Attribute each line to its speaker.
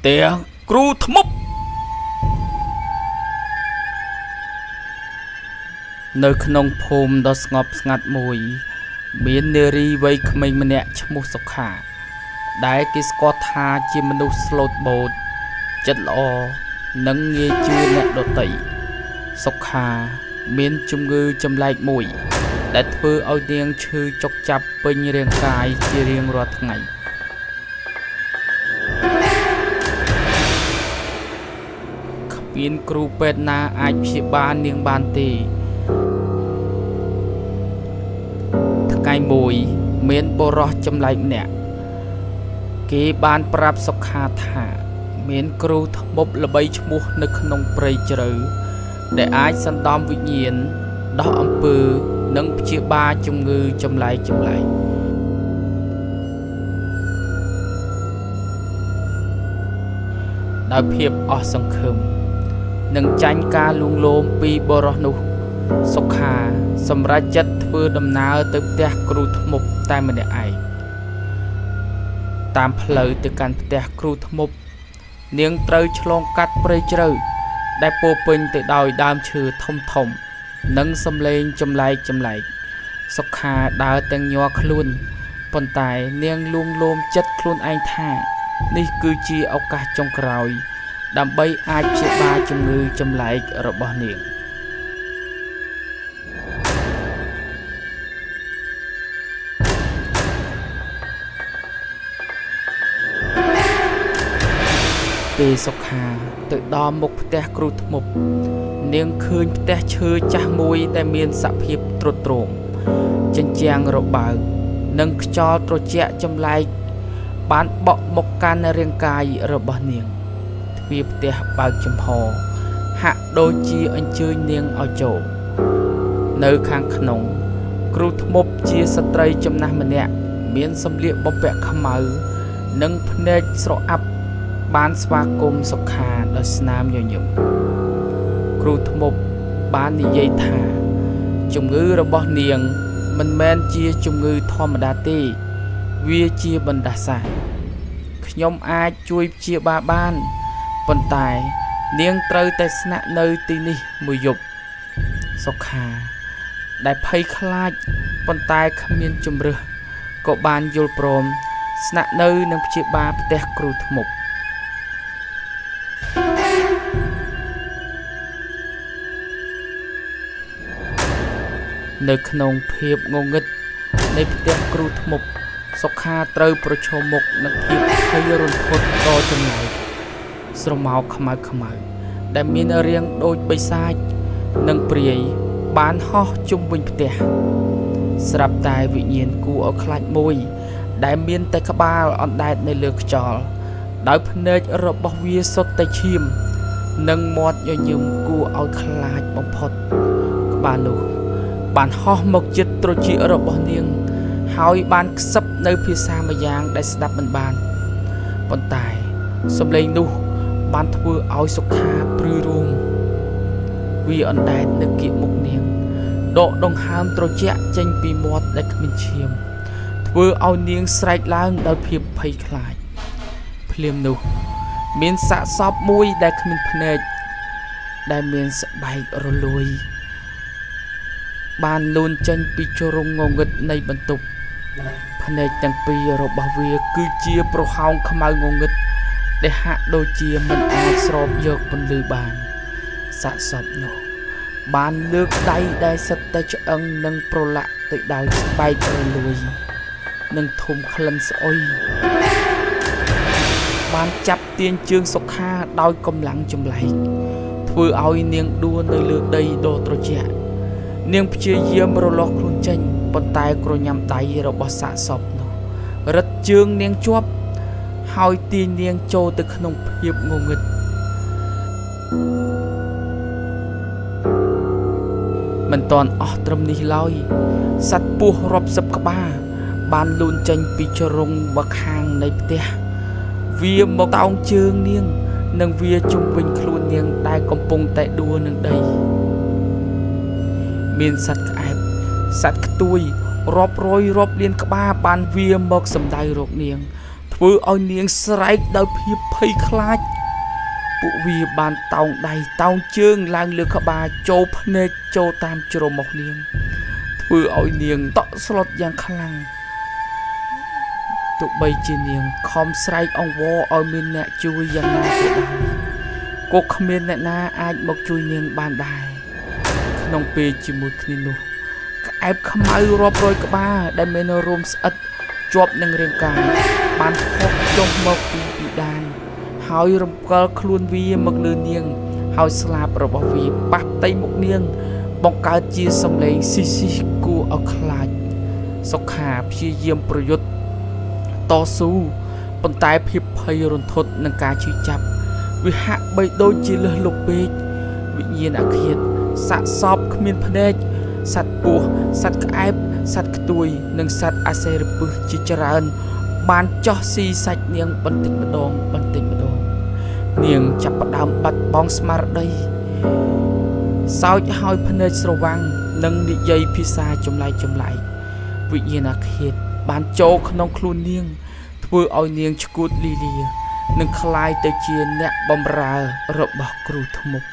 Speaker 1: ទាំងគ្រូថ្មប់នៅក្នុងភូមិដ៏ស្ងប់ស្ងាត់មួយមាននារីវ័យក្មេងម្នាក់ឈ្មោះសុខាដែលគេស្គាល់ថាជាមនុស្សស្លូតបូតចិត្តល្អនិងងាយជឿអ្នកដទៃសុខាមានជំងឺចម្លែកមួយដែលធ្វើឲ្យនាងឈឺចុកចាប់ពេញរាងកាយជារៀងរាល់ថ្ងៃគ្មានគ្រូពេទ្យណាអាចព្យាបាលនាងបានទេថ្ងៃមួយមានបុរសចម្លែកម្នាក់គេបានប្រាប់សុខាថាមានគ្រូថ្មប់ល្បីឈ្មោះនៅក្នុងព្រៃជ្រៅដែលអាចសណ្ដំវិញ្ញាណដោះអំពើនិងព្យាបាលជំងឺចម្លែកដោយភាពអស់សង្ឃឹមនិងចាញ់ការលួងលោមពីបុរសនោះសុខាសម្រេចចិត្តធ្វើដំណើរទៅផ្ទះគ្រូថ្មប់តែម្នាក់ឯងតាមផ្លូវទៅកាន់ផ្ទះគ្រូថ្មប់នាងត្រូវឆ្លងកាត់ព្រៃជ្រៅដែលពោរពេញទៅដោយដើមឈើធំនិងសំឡេងចម្លែកសុខាដើរទាំងញ័រខ្លួនប៉ុន្តែនាងលួងលោមចិត្តខ្លួនឯងថានេះគឺជាឱកាសចុងក្រោយដើម្បីអាចព្យាបាលជំងឺចម្លែករបស់នាងពេលសុខាទៅដល់មុខផ្ទះគ្រូថ្មប់នាងឃើញផ្ទះឈើចាស់មួយដែលមានសភាពទ្រុឌទ្រោមជញ្ជាំងរបើកនិងខ្យល់ត្រជាក់ចម្លែកបានបក់មកកាន់រាងកាយរបស់នាងទ្វារផ្ទះបើកចំហហាក់ដូចជាអញ្ជើញនាងឲ្យចូលនៅខាងក្នុងគ្រូថ្មប់ជាស្ត្រីចំណាស់ម្នាក់មានសម្លៀកបំពាក់ខ្មៅនិងភ្នែកស្រអាប់បានស្វាគមន៍សុខាដោយស្នាមញញឹមគ្រូថ្មប់បាននិយាយថាជំងឺរបស់នាងមិនមែនជាជំងឺធម្មតាទេវាជាបណ្ដាសាខ្ញុំអាចជួយព្យាបាលបានប៉ុន្តែនាងត្រូវតែស្នាក់នៅទីនេះមួយយប់សុខាដែលភ័យខ្លាចប៉ុន្តែគ្មានជម្រើសក៏បានយល់ព្រមស្នាក់នៅនឹងព្យាបាលផ្ទះគ្រូថ្មប់នៅក្នុងភាពងងឹតនៃផ្ទះគ្រូថ្មប់សុខាត្រូវប្រឈមមុខនឹងភាពភ័យរន្ធត់ដ៏ចម្លែកស្រមោលខ្មៅដែលមានរាងដូចបិសាចនិងព្រាយបានហោះជុំវិញផ្ទះស្រាប់តែវិញ្ញាណគួរឲ្យខ្លាចមួយដែលមានតែក្បាលអណ្ដែតនៅលើខ្យល់ដោយភ្នែករបស់វាសុទ្ធតែឈាមនិងមាត់ញញឹមគួរឲ្យខ្លាចបំផុតក្បាលនោះបានហោះមកជិតត្រចៀករបស់នាងហើយបានខ្សឹបនៅភាសាម្យ៉ាងដែលស្ដាប់មិនបានប៉ុន្តែសំឡេងនោះបានធ្វើឲ្យសុខាព្រឺរួមវាអណ្ដែតនៅគៀកមុខនាងដកដង្ហើមត្រជាក់ចេញពីមាត់ដែលគ្មានឈាមធ្វើឲ្យនាងស្រែកឡើងដោយភាពភ័យខ្លាចភ្លាមនោះមានសាកសពមួយដែលគ្មានភ្នែកដែលមានស្បែករលួយបានលូនចេញពីជ្រុងងងឹតនៃបន្ទប់ភ្នែកទាំងពីររបស់វាគឺជាប្រហោងខ្មៅងងឹតដែលហាក់ដូចជាមិនអាចស្រូបយកពន្លឺបានសាកសពនោះបានលើកដៃដែលសិតតែឆ្អឹងនិងប្រឡាក់ទៅដោយស្បែករលួយនិងធំក្លិនស្អុយបានចាប់ទាញជើងសុខាដោយកម្លាំងចម្លែកធ្វើឲ្យនាងដួលនៅលើដីដ៏ត្រជាក់នាងព្យាយាមរលាស់ខ្លួនចេញប៉ុន្តែក្រញាំដៃរបស់សាកសពនោះរឹតជើងនាងជាប់ហើយទាញនាងចូលទៅក្នុងភាពងងឹតមិនតាន់អស់ត្រឹមនេះឡើយសត្វពស់រាប់សិបក្បាលបានលូនចេញពីជ្រុងម្ខាងនៃផ្ទះវាមកតោងជើងនាងនិងវាជុំវិញខ្លួននាងដែលកំពុងតែដួលនឹងដីមានសត្វក្អែបសត្វខ្ទួយរាប់រយរាប់លានក្បាលបានវាមកសម្ដៅរកនាងធ្វើ ធ្វើឲ្យនាងស្រែកដោយភាពភ័យខ្លាចពួកវាបានតោងដៃតោងជើងឡើងលើក្បាលចូលភ្នែកចូលតាមជ្រុំមកនាងធ្វើឲ្យនាងតក់ស្លុតយ៉ាងខ្លាំងទោះបីជានាងខំស្រែកអង្វរឲ្យមានអ្នកជួយយ៉ាងណាក៏ដោយក៏គ្មានអ្នកណាអាចមកជួយនាងបានដែរក្នុងពេលជាមួយគ្នានោះក្អែបខ្មៅរាប់រយក្បាលដែលមានរោមស្អិតជាប់នឹងរាងកាយបានហូរចុះមកពីដានហើយរំកិលខ្លួនវាមកលើនាងហើយស្លាបរបស់វាប៉ះផ្ទៃមុខនាងបង្កើតជាសំឡេងស៊ីស៊ីគួរឲ្យខ្លាចសុខាព្យាយាមប្រយុទ្ធតស៊ូប៉ុន្តែភាពភ័យរន្ធត់នឹងការឈឺចាប់វាហាក់បីដូចជាលឹះលុបពេកវិញ្ញាណអាឃាតសាកសពគ្មានភ្នែកសត្វពស់សត្វក្អែបសត្វខ្ទួយនិងសត្វអាសេរពឹសជាច្រើនបានចោះស៊ីសាច់នាងបន្តិចម្ដងនាងចាប់ផ្ដើមបាត់បង់ស្មារតីសោចហើយភ្នែកស្រវាំងនិងនិយាយភាសាចម្លែកវិញ្ញាណអាឃាតបានចូលក្នុងខ្លួននាងធ្វើឲ្យនាងឈួតលីលានិងคล้ายទៅជាអ្នកបម្រើរបស់គ្រូធ្មប់